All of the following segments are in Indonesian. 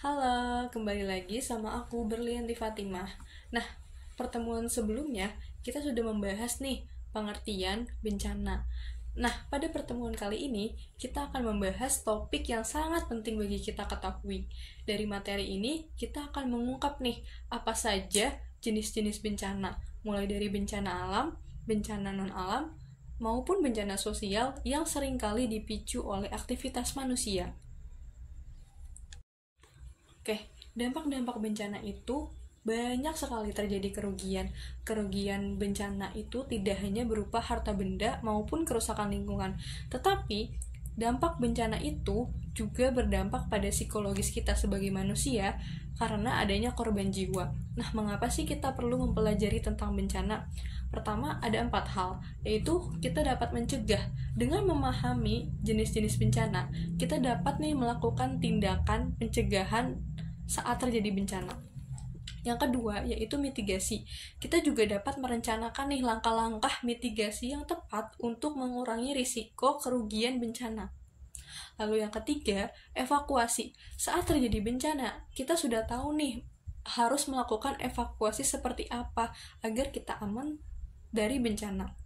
Halo, kembali lagi sama aku Berlianti Fatimah. Nah, pertemuan sebelumnya kita sudah membahas nih pengertian bencana. Nah, pada pertemuan kali ini kita akan membahas topik yang sangat penting bagi kita ketahui. Dari materi ini kita akan mengungkap nih apa saja jenis-jenis bencana, mulai dari bencana alam, bencana non-alam, maupun bencana sosial yang seringkali dipicu oleh aktivitas manusia. Oke, dampak-dampak bencana itu banyak sekali terjadi kerugian. Kerugian bencana itu tidak hanya berupa harta benda maupun kerusakan lingkungan, tetapi dampak bencana itu juga berdampak pada psikologis kita sebagai manusia karena adanya korban jiwa. Nah, mengapa sih kita perlu mempelajari tentang bencana? Pertama, ada 4 hal, yaitu kita dapat mencegah. Dengan memahami jenis-jenis bencana, kita dapat nih melakukan tindakan pencegahan saat terjadi bencana. Yang kedua, yaitu mitigasi. Kita juga dapat merencanakan nih langkah-langkah mitigasi yang tepat untuk mengurangi risiko kerugian bencana. Lalu yang ketiga, evakuasi. Saat terjadi bencana, kita sudah tahu nih harus melakukan evakuasi seperti apa agar kita aman dari bencana.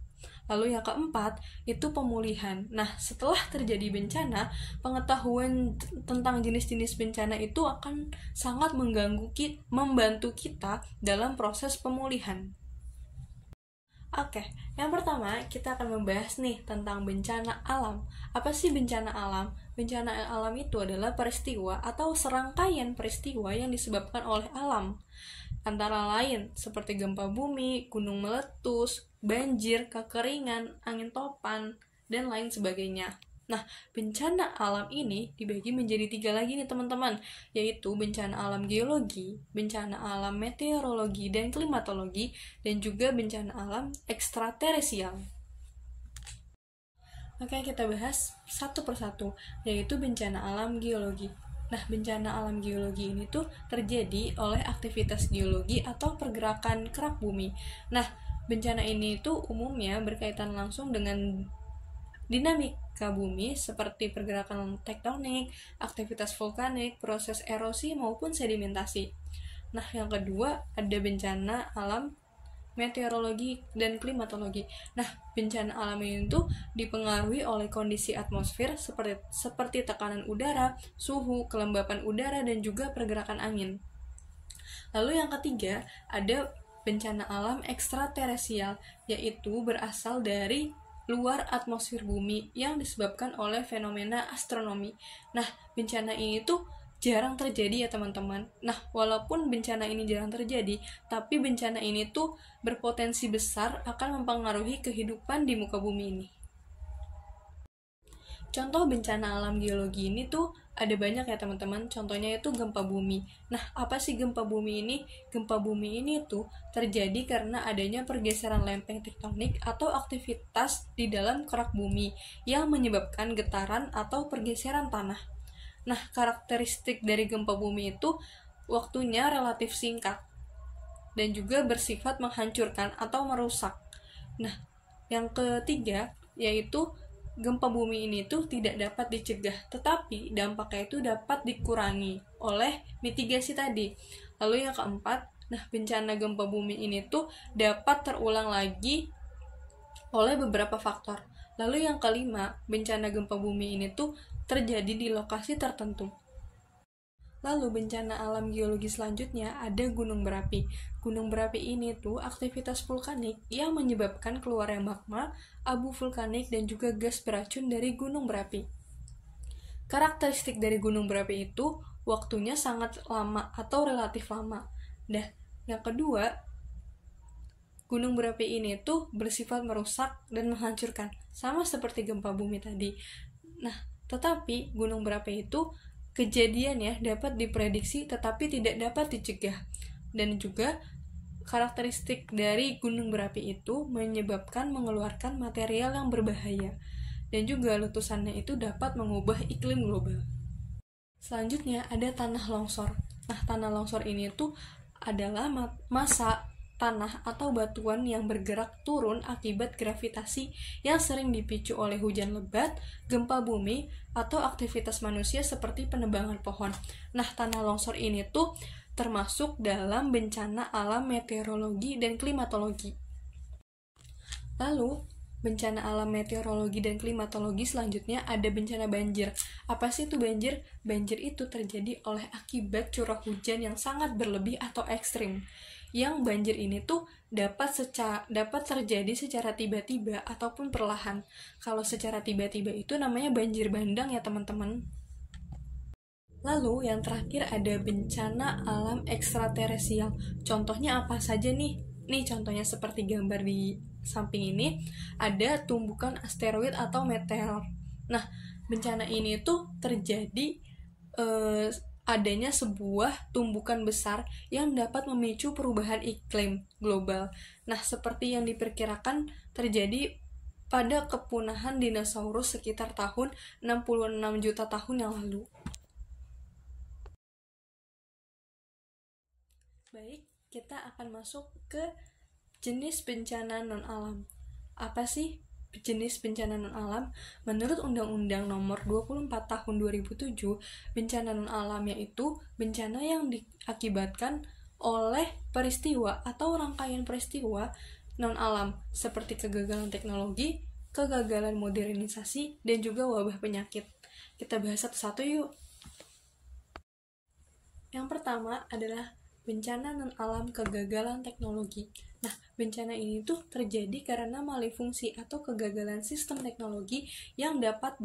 Lalu yang keempat, itu pemulihan. Nah, setelah terjadi bencana, pengetahuan tentang jenis-jenis bencana itu akan sangat membantu kita dalam proses pemulihan. Oke, yang pertama kita akan membahas nih tentang bencana alam. Apa sih bencana alam? Bencana alam itu adalah peristiwa atau serangkaian peristiwa yang disebabkan oleh alam. Antara lain seperti gempa bumi, gunung meletus, banjir, kekeringan, angin topan, dan lain sebagainya. Nah, bencana alam ini dibagi menjadi 3 lagi nih teman-teman, yaitu bencana alam geologi, bencana alam meteorologi dan klimatologi, dan juga bencana alam ekstraterestrial. Oke, kita bahas satu persatu, yaitu bencana alam geologi. Nah, bencana alam geologi ini tuh terjadi oleh aktivitas geologi atau pergerakan kerak bumi. Nah, bencana ini tuh umumnya berkaitan langsung dengan dinamika bumi seperti pergerakan tektonik, aktivitas vulkanik, proses erosi maupun sedimentasi. Nah, yang kedua ada bencana alam meteorologi dan klimatologi. Nah, bencana alam ini tuh dipengaruhi oleh kondisi atmosfer seperti tekanan udara, suhu, kelembapan udara, dan juga pergerakan angin. Lalu yang ketiga, ada bencana alam ekstraterestrial, yaitu berasal dari luar atmosfer bumi yang disebabkan oleh fenomena astronomi. Nah, bencana ini tuh jarang terjadi ya teman-teman. Nah, walaupun bencana ini jarang terjadi, tapi bencana ini tuh berpotensi besar akan mempengaruhi kehidupan di muka bumi ini. Contoh bencana alam geologi ini tuh ada banyak ya teman-teman. Contohnya itu gempa bumi. Nah, apa sih gempa bumi ini? Gempa bumi ini tuh terjadi karena adanya pergeseran lempeng tektonik atau aktivitas di dalam kerak bumi yang menyebabkan getaran atau pergeseran tanah. Nah, karakteristik dari gempa bumi itu waktunya relatif singkat dan juga bersifat menghancurkan atau merusak. Nah, yang ketiga yaitu gempa bumi ini tuh tidak dapat dicegah, tetapi dampaknya itu dapat dikurangi oleh mitigasi tadi. Lalu yang keempat, nah bencana gempa bumi ini tuh dapat terulang lagi oleh beberapa faktor. Lalu yang kelima, bencana gempa bumi ini tuh terjadi di lokasi tertentu. Lalu bencana alam geologi selanjutnya ada gunung berapi. Gunung berapi ini tuh aktivitas vulkanik yang menyebabkan keluarnya magma, abu vulkanik, dan juga gas beracun dari gunung berapi. Karakteristik dari gunung berapi itu waktunya sangat lama atau relatif lama. Nah, yang kedua, gunung berapi ini tuh bersifat merusak dan menghancurkan, sama seperti gempa bumi tadi. Nah, tetapi gunung berapi itu kejadiannya dapat diprediksi tetapi tidak dapat dicegah. Dan juga karakteristik dari gunung berapi itu menyebabkan mengeluarkan material yang berbahaya. Dan juga letusannya itu dapat mengubah iklim global. Selanjutnya ada tanah longsor. Nah, tanah longsor ini tuh adalah massa tanah atau batuan yang bergerak turun akibat gravitasi yang sering dipicu oleh hujan lebat, gempa bumi, atau aktivitas manusia seperti penebangan pohon. Nah, tanah longsor ini tuh termasuk dalam bencana alam meteorologi dan klimatologi. Lalu, bencana alam meteorologi dan klimatologi selanjutnya ada bencana banjir. Apa sih itu banjir? Banjir itu terjadi oleh akibat curah hujan yang sangat berlebih atau ekstrim. Yang banjir ini tuh dapat terjadi secara tiba-tiba ataupun perlahan. Kalau secara tiba-tiba itu namanya banjir bandang ya teman-teman. Lalu yang terakhir ada bencana alam ekstraterestrial. Contohnya apa saja nih? Nih contohnya seperti gambar di samping ini, ada tumbukan asteroid atau meteor. Nah, bencana ini tuh terjadi adanya sebuah tumbukan besar yang dapat memicu perubahan iklim global. Nah, seperti yang diperkirakan terjadi pada kepunahan dinosaurus sekitar tahun 66 juta tahun yang lalu. Baik, kita akan masuk ke jenis bencana non-alam. Apa sih jenis bencana non-alam? Menurut Undang-Undang Nomor 24 Tahun 2007, bencana non-alam yaitu bencana yang diakibatkan oleh peristiwa atau rangkaian peristiwa non-alam seperti kegagalan teknologi, kegagalan modernisasi, dan juga wabah penyakit. Kita bahas satu-satu yuk. Yang pertama adalah bencana non-alam kegagalan teknologi. Nah, bencana ini tuh terjadi karena malifungsi atau kegagalan sistem teknologi yang dapat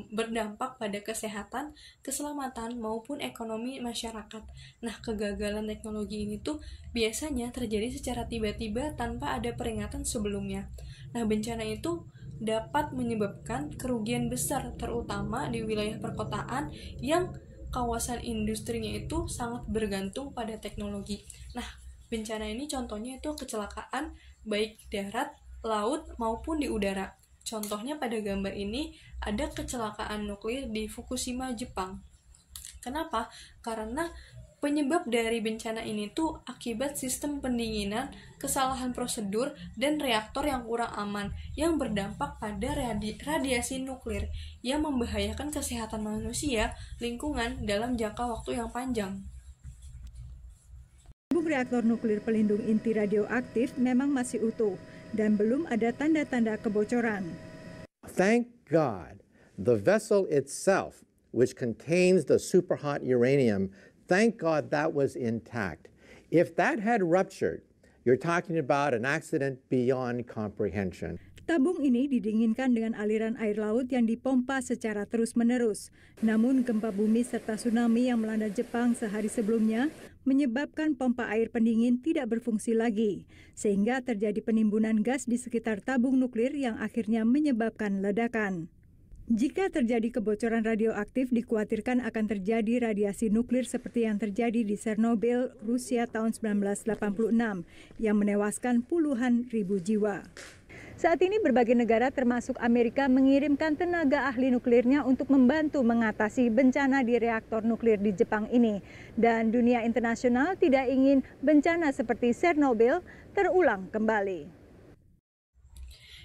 berdampak pada kesehatan, keselamatan, maupun ekonomi masyarakat. Nah, kegagalan teknologi ini tuh biasanya terjadi secara tiba-tiba tanpa ada peringatan sebelumnya. Nah, bencana itu dapat menyebabkan kerugian besar, terutama di wilayah perkotaan yang kawasan industrinya itu sangat bergantung pada teknologi. Nah, bencana ini contohnya itu kecelakaan baik darat, laut, maupun di udara. Contohnya pada gambar ini ada kecelakaan nuklir di Fukushima, Jepang. Kenapa? Karena penyebab dari bencana ini tuh akibat sistem pendinginan, kesalahan prosedur, dan reaktor yang kurang aman yang berdampak pada radiasi nuklir yang membahayakan kesehatan manusia, lingkungan dalam jangka waktu yang panjang. Reaktor nuklir pelindung inti radioaktif memang masih utuh dan belum ada tanda-tanda kebocoran. Thank God, the vessel itself, which contains the superhot uranium, thank God that was intact. If that had ruptured, you're talking about an accident beyond comprehension. Tabung ini didinginkan dengan aliran air laut yang dipompa secara terus-menerus. Namun gempa bumi serta tsunami yang melanda Jepang sehari sebelumnya menyebabkan pompa air pendingin tidak berfungsi lagi, sehingga terjadi penimbunan gas di sekitar tabung nuklir yang akhirnya menyebabkan ledakan. Jika terjadi kebocoran radioaktif, dikhawatirkan akan terjadi radiasi nuklir seperti yang terjadi di Chernobyl, Rusia tahun 1986, yang menewaskan puluhan ribu jiwa. Saat ini berbagai negara termasuk Amerika mengirimkan tenaga ahli nuklirnya untuk membantu mengatasi bencana di reaktor nuklir di Jepang ini. Dan dunia internasional tidak ingin bencana seperti Chernobyl terulang kembali.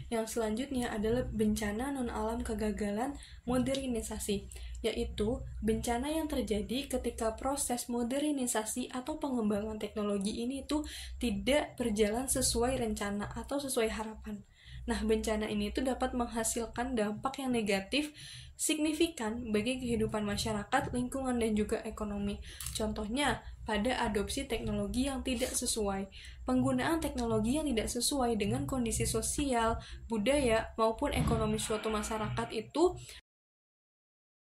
Yang selanjutnya adalah bencana non-alam kegagalan modernisasi, yaitu bencana yang terjadi ketika proses modernisasi atau pengembangan teknologi ini tuh tidak berjalan sesuai rencana atau sesuai harapan. Nah, bencana ini tuh dapat menghasilkan dampak yang negatif signifikan bagi kehidupan masyarakat, lingkungan, dan juga ekonomi. Contohnya, pada adopsi teknologi yang tidak sesuai, penggunaan teknologi yang tidak sesuai dengan kondisi sosial, budaya, maupun ekonomi suatu masyarakat itu.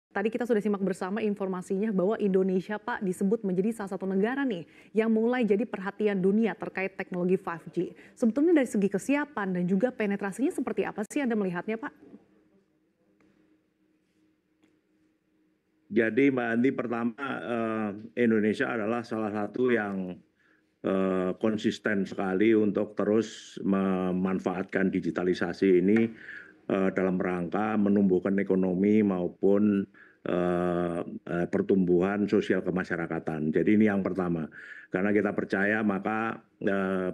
Tadi kita sudah simak bersama informasinya bahwa Indonesia, Pak, disebut menjadi salah satu negara nih yang mulai jadi perhatian dunia terkait teknologi 5G. Sebetulnya dari segi kesiapan dan juga penetrasinya seperti apa sih Anda melihatnya, Pak? Jadi Mbak Andi, pertama Indonesia adalah salah satu yang konsisten sekali untuk terus memanfaatkan digitalisasi ini dalam rangka menumbuhkan ekonomi maupun pertumbuhan sosial kemasyarakatan. Jadi ini yang pertama. Karena kita percaya maka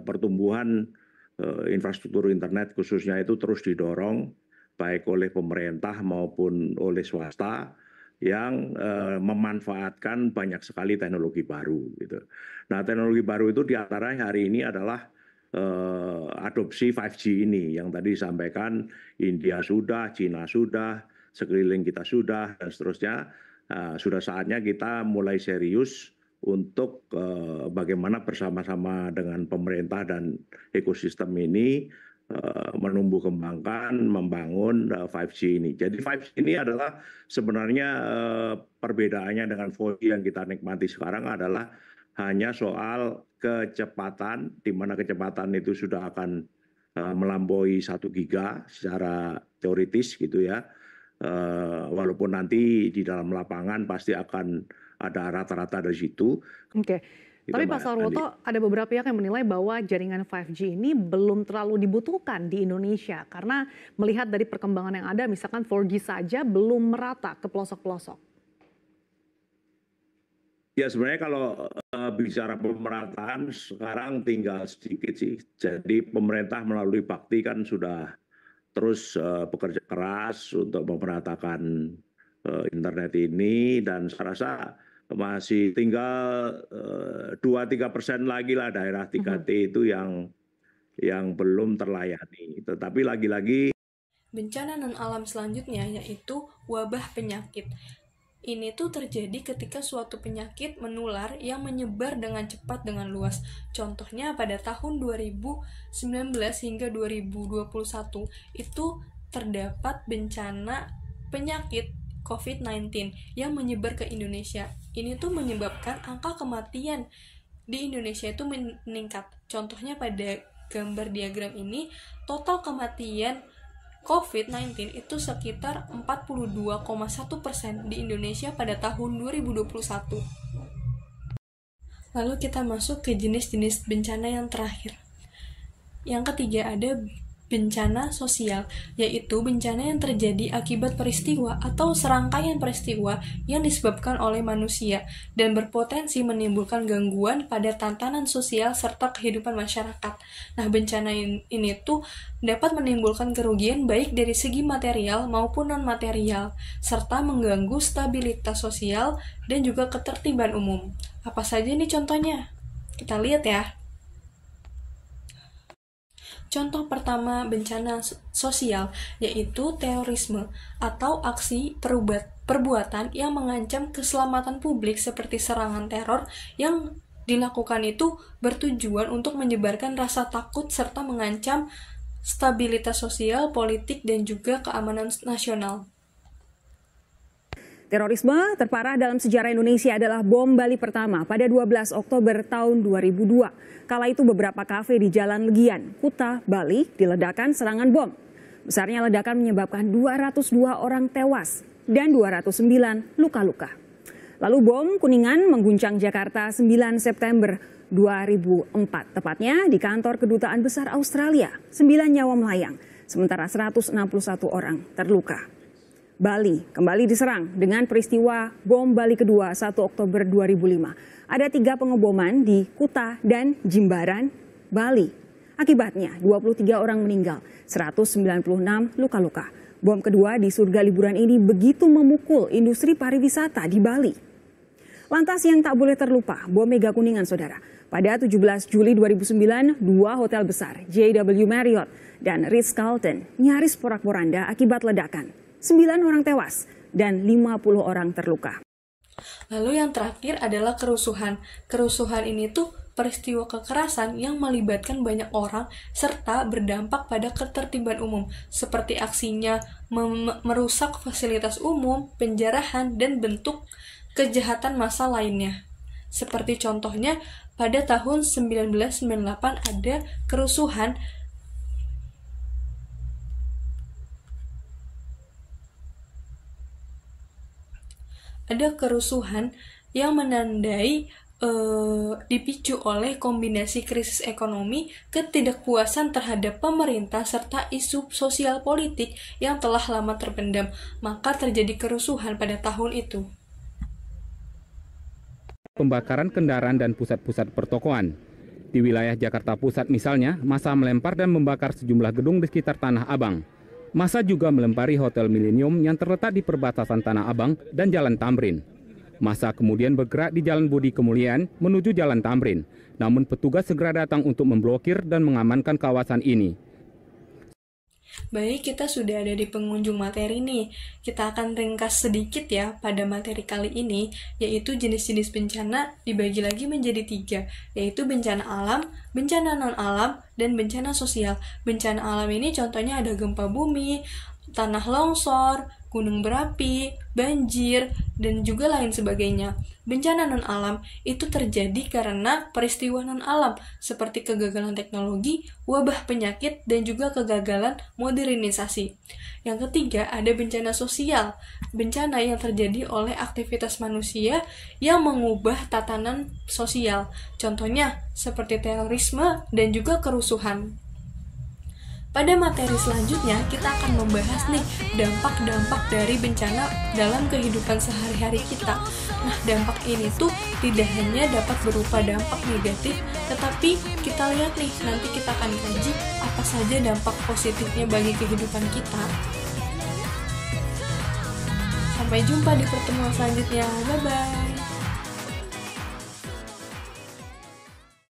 pertumbuhan infrastruktur internet khususnya itu terus didorong baik oleh pemerintah maupun oleh swasta yang memanfaatkan banyak sekali teknologi baru. Gitu. Nah, teknologi baru itu diantaranya hari ini adalah adopsi 5G ini yang tadi disampaikan India sudah, Cina sudah, sekeliling kita sudah, dan seterusnya. Sudah saatnya kita mulai serius untuk bagaimana bersama-sama dengan pemerintah dan ekosistem ini menumbuh kembangkan, membangun 5G ini. Jadi 5G ini adalah sebenarnya perbedaannya dengan 4G yang kita nikmati sekarang adalah hanya soal kecepatan, di mana kecepatan itu sudah akan melampaui 1 giga secara teoritis gitu ya. Walaupun nanti di dalam lapangan pasti akan ada rata-rata dari situ. Oke. Tapi Pak Sarwoto, ada beberapa pihak yang menilai bahwa jaringan 5G ini belum terlalu dibutuhkan di Indonesia karena melihat dari perkembangan yang ada, misalkan 4G saja belum merata ke pelosok-pelosok. Ya sebenarnya kalau bicara pemerataan sekarang tinggal sedikit sih. Jadi pemerintah melalui Bakti kan sudah terus bekerja keras untuk memeratakan internet ini, dan saya rasa masih tinggal 2-3% lagi lah daerah 3T itu yang belum terlayani. Tetapi lagi-lagi bencana non alam selanjutnya yaitu wabah penyakit. Ini tuh terjadi ketika suatu penyakit menular yang menyebar dengan cepat dengan luas. Contohnya pada tahun 2019 hingga 2021 itu terdapat bencana penyakit COVID-19 yang menyebar ke Indonesia. Ini tuh menyebabkan angka kematian di Indonesia itu meningkat. Contohnya pada gambar diagram ini, total kematian COVID-19 itu sekitar 42,1% di Indonesia pada tahun 2021. Lalu kita masuk ke jenis-jenis bencana yang terakhir. Yang ketiga ada bencana sosial, yaitu bencana yang terjadi akibat peristiwa atau serangkaian peristiwa yang disebabkan oleh manusia dan berpotensi menimbulkan gangguan pada tatanan sosial serta kehidupan masyarakat. Nah, bencana ini tuh dapat menimbulkan kerugian baik dari segi material maupun non-material, serta mengganggu stabilitas sosial dan juga ketertiban umum. Apa saja nih contohnya? Kita lihat ya. Contoh pertama bencana sosial yaitu terorisme atau aksi perbuatan yang mengancam keselamatan publik seperti serangan teror yang dilakukan itu bertujuan untuk menyebarkan rasa takut serta mengancam stabilitas sosial, politik, dan juga keamanan nasional. Terorisme terparah dalam sejarah Indonesia adalah bom Bali pertama pada 12 Oktober tahun 2002. Kala itu beberapa kafe di Jalan Legian, Kuta, Bali diledakkan serangan bom. Besarnya ledakan menyebabkan 202 orang tewas dan 209 luka-luka. Lalu bom Kuningan mengguncang Jakarta 9 September 2004, tepatnya di kantor Kedutaan Besar Australia. 9 nyawa melayang, sementara 161 orang terluka. Bali kembali diserang dengan peristiwa bom Bali kedua 1 Oktober 2005. Ada 3 pengeboman di Kuta dan Jimbaran, Bali. Akibatnya 23 orang meninggal, 196 luka-luka. Bom kedua di surga liburan ini begitu memukul industri pariwisata di Bali. Lantas yang tak boleh terlupa, bom Mega Kuningan, saudara. Pada 17 Juli 2009, 2 hotel besar, JW Marriott dan Ritz-Carlton, nyaris porak-poranda akibat ledakan. 9 orang tewas dan 50 orang terluka. Lalu yang terakhir adalah kerusuhan. Kerusuhan ini tuh peristiwa kekerasan yang melibatkan banyak orang serta berdampak pada ketertiban umum, seperti aksinya merusak fasilitas umum, penjarahan, dan bentuk kejahatan massa lainnya. Seperti contohnya pada tahun 1998 ada kerusuhan yang menandai dipicu oleh kombinasi krisis ekonomi, ketidakpuasan terhadap pemerintah, serta isu sosial politik yang telah lama terpendam. Maka terjadi kerusuhan pada tahun itu. Pembakaran kendaraan dan pusat-pusat pertokoan. Di wilayah Jakarta Pusat misalnya, massa melempar dan membakar sejumlah gedung di sekitar Tanah Abang. Massa juga melempari Hotel Millennium yang terletak di perbatasan Tanah Abang dan Jalan Tamrin. Massa kemudian bergerak di Jalan Budi Kemuliaan menuju Jalan Tamrin. Namun petugas segera datang untuk memblokir dan mengamankan kawasan ini. Baik, kita sudah ada di pengunjung materi nih. Kita akan ringkas sedikit ya pada materi kali ini, yaitu jenis-jenis bencana dibagi lagi menjadi 3, yaitu bencana alam, bencana non-alam, dan bencana sosial. Bencana alam ini contohnya ada gempa bumi, tanah longsor, gunung berapi, banjir, dan juga lain sebagainya. Bencana non-alam itu terjadi karena peristiwa non-alam seperti kegagalan teknologi, wabah penyakit, dan juga kegagalan modernisasi. Yang ketiga, ada bencana sosial, bencana yang terjadi oleh aktivitas manusia yang mengubah tatanan sosial. Contohnya seperti terorisme dan juga kerusuhan. Pada materi selanjutnya, kita akan membahas nih dampak-dampak dari bencana dalam kehidupan sehari-hari kita. Nah, dampak ini tuh tidak hanya dapat berupa dampak negatif, tetapi kita lihat nih, nanti kita akan kaji apa saja dampak positifnya bagi kehidupan kita. Sampai jumpa di pertemuan selanjutnya. Bye-bye.